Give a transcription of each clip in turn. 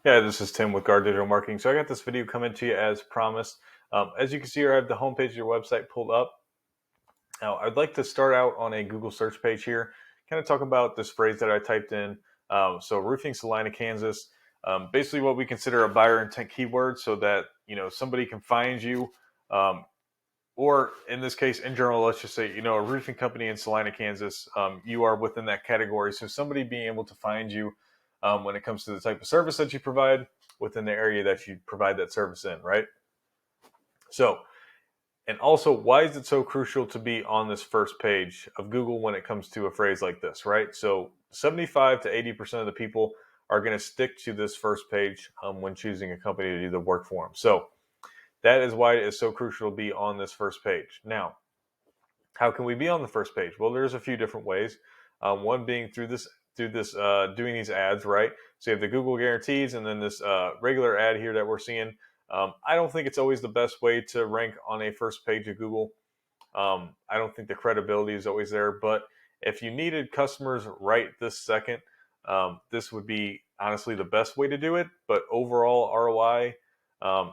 Yeah, this is Tim with Guard Digital Marketing. So I got this video coming to you as promised. As you can see here, I have the homepage of your website pulled up. Now, I'd like to start out on a Google search page here, kind of talk about this phrase that I typed in. So roofing Salina, Kansas, basically what we consider a buyer intent keyword so that, somebody can find you. Or in this case, in general, let's just say, a roofing company in Salina, Kansas, you are within that category. So somebody being able to find you when it comes to the type of service that you provide within the area that you provide that service in, right? So, and also, why is it so crucial to be on this first page of Google when it comes to a phrase like this, right? So 75 to 80% of the people are going to stick to this first page when choosing a company to do the work for them. So that is why it is so crucial to be on this first page. Now, how can we be on the first page? Well, there's a few different ways. One being through this doing these ads, right? So you have the Google guarantees, and then this regular ad here that we're seeing. I don't think it's always the best way to rank on a first page of Google. I don't think the credibility is always there, but if you needed customers right this second, this would be honestly the best way to do it. But overall ROI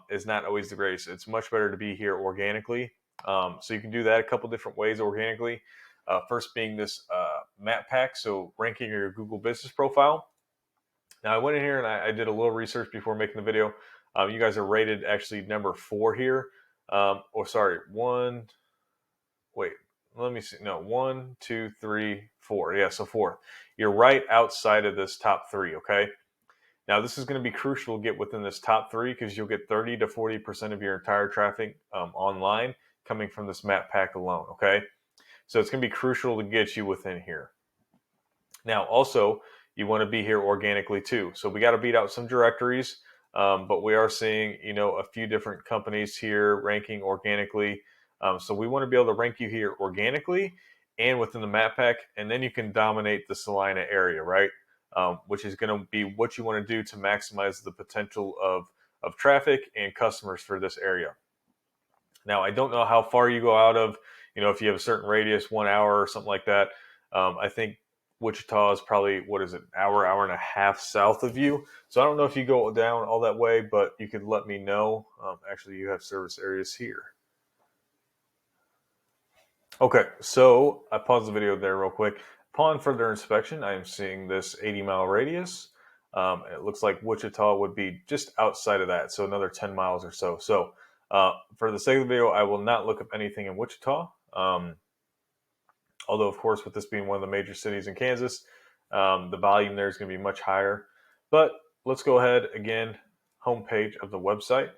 is not always the greatest. It's much better to be here organically. So you can do that a couple different ways organically. First being this map pack, so ranking your Google business profile. Now I went in here and I did a little research before making the video. You guys are rated actually number 4 here. Or sorry, one. Wait, let me see. No, 1, 2, 3, 4. Yeah, so 4. You're right outside of this top 3. Okay. Now, this is going to be crucial to get within this top 3 because you'll get 30 to 40% of your entire traffic online coming from this map pack alone, okay? So it's going to be crucial to get you within here. Now, also, you want to be here organically too. So we got to beat out some directories, but we are seeing, a few different companies here ranking organically. So we want to be able to rank you here organically and within the map pack, and then you can dominate the Salina area, right? Which is going to be what you want to do to maximize the potential of traffic and customers for this area. Now, I don't know how far you go out of, if you have a certain radius, 1 hour or something like that. I think Wichita is probably, what is it, hour and a half south of you. So I don't know if you go down all that way, but you could let me know. Actually, you have service areas here. Okay, so I paused the video there real quick. Upon further inspection, I am seeing this 80-mile radius. It looks like Wichita would be just outside of that, so another 10 miles or so. So for the sake of the video, I will not look up anything in Wichita. Although, of course, with this being one of the major cities in Kansas, the volume there is going to be much higher. But let's go ahead, again, homepage of the website.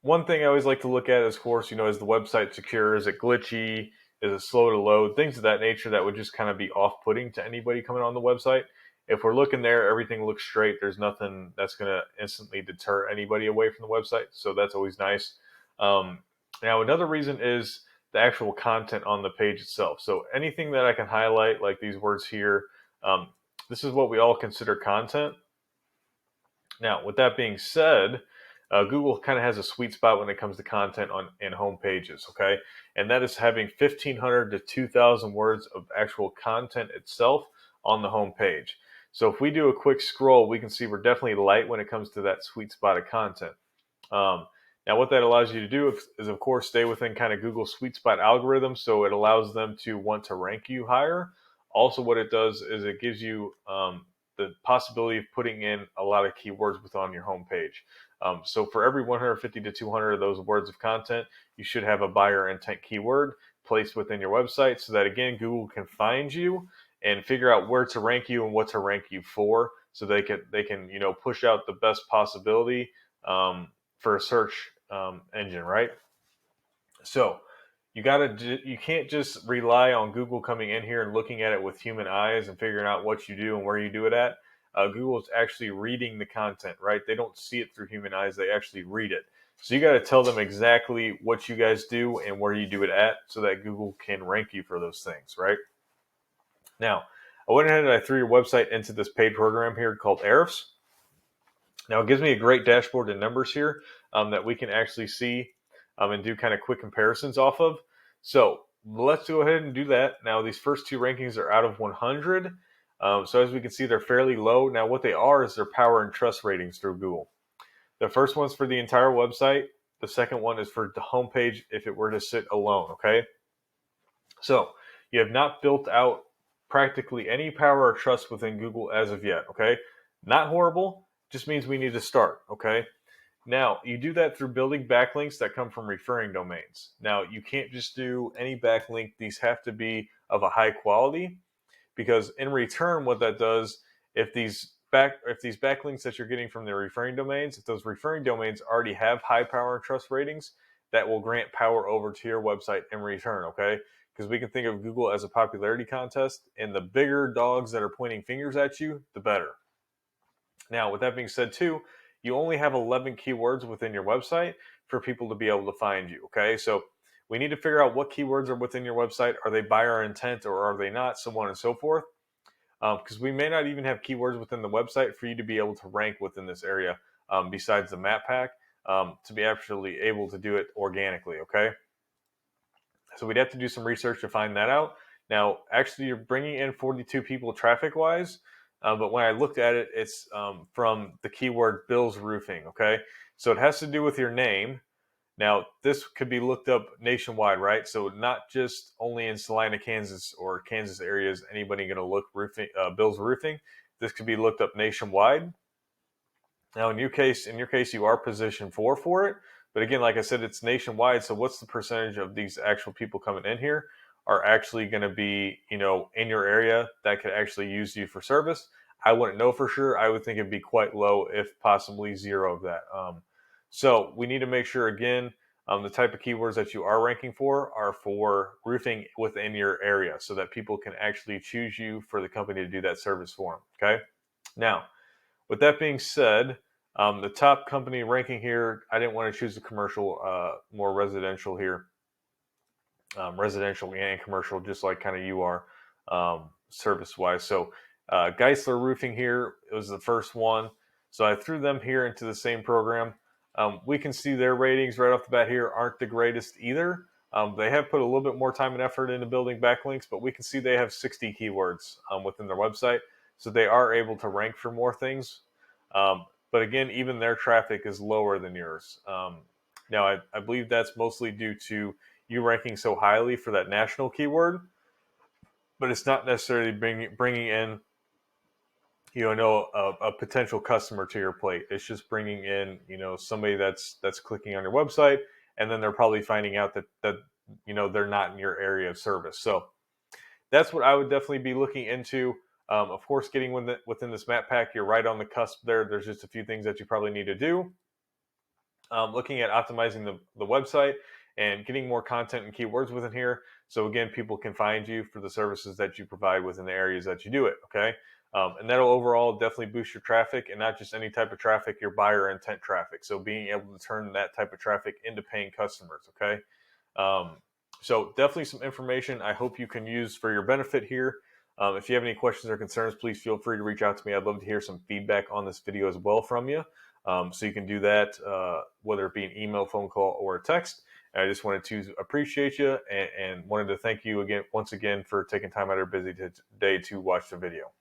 One thing I always like to look at is, of course, is the website secure? Is it glitchy? Is it slow to load? Things of that nature that would just kind of be off-putting to anybody coming on the website. If we're looking there, everything looks straight. There's nothing that's going to instantly deter anybody away from the website. So that's always nice. Now, another reason is the actual content on the page itself. So anything that I can highlight, like these words here, this is what we all consider content. Now, with that being said, Google kind of has a sweet spot when it comes to content in home pages, okay? And that is having 1,500 to 2,000 words of actual content itself on the home page. So if we do a quick scroll, we can see we're definitely light when it comes to that sweet spot of content. Now, what that allows you to do is, of course, stay within kind of Google's sweet spot algorithm, so it allows them to want to rank you higher. Also, what it does is it gives you the possibility of putting in a lot of keywords within your homepage. So for every 150 to 200 of those words of content, you should have a buyer intent keyword placed within your website so that, again, Google can find you and figure out where to rank you and what to rank you for, so they can push out the best possibility for a search engine, right? So you can't just rely on Google coming in here and looking at it with human eyes and figuring out what you do and where you do it at. Google's actually reading the content, right? They don't see it through human eyes, they actually read it. So you got to tell them exactly what you guys do and where you do it at so that Google can rank you for those things, right? Now, I went ahead and I threw your website into this paid program here called Ahrefs. Now, it gives me a great dashboard and numbers here that we can actually see and do kind of quick comparisons off of. So let's go ahead and do that. Now, these first 2 rankings are out of 100. So as we can see, they're fairly low. Now what they are is their power and trust ratings through Google. The first one's for the entire website. The second one is for the homepage if it were to sit alone, okay? So you have not built out practically any power or trust within Google as of yet, okay? Not horrible, just means we need to start, okay? Now, you do that through building backlinks that come from referring domains. Now, you can't just do any backlink. These have to be of a high quality, because in return, what that does, if these backlinks that you're getting from the referring domains, if those referring domains already have high power and trust ratings, that will grant power over to your website in return, okay? Because we can think of Google as a popularity contest, and the bigger dogs that are pointing fingers at you, the better. Now, with that being said too, you only have 11 keywords within your website for people to be able to find you, okay? So we need to figure out what keywords are within your website. Are they buyer intent or are they not? So on and so forth. Because we may not even have keywords within the website for you to be able to rank within this area besides the map pack to be actually able to do it organically, okay? So we'd have to do some research to find that out. Now, actually, you're bringing in 42 people traffic-wise, but when I looked at it, it's from the keyword Bill's Roofing, okay? So it has to do with your name. Now, this could be looked up nationwide, right? So not just only in Salina, Kansas, or Kansas areas, anybody going to look roofing, Bill's Roofing. This could be looked up nationwide. Now, in your case, you are position 4 for it. But again, like I said, it's nationwide. So what's the percentage of these actual people coming in here are actually going to be, in your area that could actually use you for service? I wouldn't know for sure. I would think it'd be quite low, if possibly zero of that. So we need to make sure, again, the type of keywords that you are ranking for are for roofing within your area so that people can actually choose you for the company to do that service for them, okay? Now, with that being said, the top company ranking here, I didn't want to choose a commercial, more residential here. Residential and commercial, just like kind of you are service-wise. So Geisler Roofing here, it was the first one. So I threw them here into the same program. We can see their ratings right off the bat here aren't the greatest either. They have put a little bit more time and effort into building backlinks, but we can see they have 60 keywords within their website. So they are able to rank for more things. But again, even their traffic is lower than yours. Now, I believe that's mostly due to you ranking so highly for that national keyword, but it's not necessarily bringing in, a potential customer to your plate. It's just bringing in, somebody that's clicking on your website, and then they're probably finding out that they're not in your area of service. So that's what I would definitely be looking into. Of course, getting within this map pack, you're right on the cusp there. There's just a few things that you probably need to do. Looking at optimizing the website and getting more content and keywords within here. So again, people can find you for the services that you provide within the areas that you do it, okay? And that'll overall definitely boost your traffic, and not just any type of traffic, your buyer intent traffic. So being able to turn that type of traffic into paying customers, okay? So definitely some information I hope you can use for your benefit here. If you have any questions or concerns, please feel free to reach out to me. I'd love to hear some feedback on this video as well from you. So you can do that, whether it be an email, phone call, or a text. And I just wanted to appreciate you and wanted to thank you once again for taking time out of your busy day to watch the video.